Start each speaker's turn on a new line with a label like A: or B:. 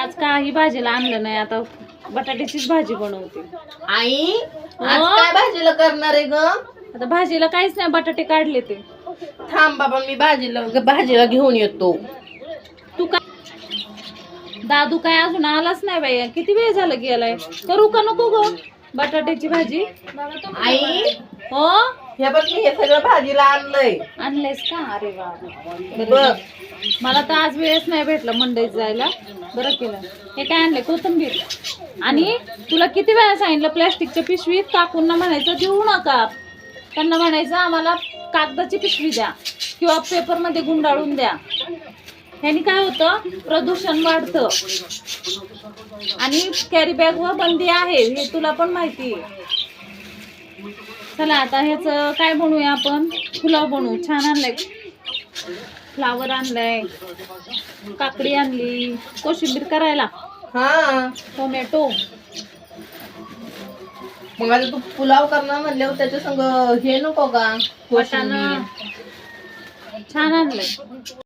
A: आज काही भाजीला आणलं नाही, आता बटाट्याचीच भाजी बनवते.
B: आई आज काय भाजीला करणार आहे ग?
A: आता भाजीला काहीच नाही, बटाटे काढले ते.
B: थांब बाबा, मी भाजीला घेऊन येतो.
A: तू काय दादू काय अजून आलाच नाही बाई, किती वेळ झालं गेलाय. करू का नको ग बटाट्याची भाजी?
B: आई
A: हो
B: हे बघ, मी हे सगळं भाजीला आणलंय.
A: आणलेस का? अरे वा,
B: बघ
A: मला तर आज वेळच नाही भेटला मंडईत जायला. बरं केलं. हे काय आणले? कोथिंबीर. आणि तुला किती वेळा सांगितलं प्लॅस्टिकच्या पिशवीत काकूंना म्हणायचं देऊ नका, त्यांना म्हणायचं आम्हाला कागदाची पिशवी द्या किंवा पेपरमध्ये गुंडाळून द्या. ह्यानी काय होतं, प्रदूषण वाढतं. आणि कॅरी बॅग वर बंदी आहे, हे तुला पण माहिती आहे. चला आता ह्याच काय बनवूया आपण? पुलाव बनवू. छान आणलंय, फ्लावर आणलाय, काकडी आणली, कोशिंबीर करायला,
B: हा.
A: टोमॅटो.
B: मग आता तू पुलाव करणार म्हणल्यावर त्याच्या संग हे नको का?
A: वाटाणा. छान आणलंय.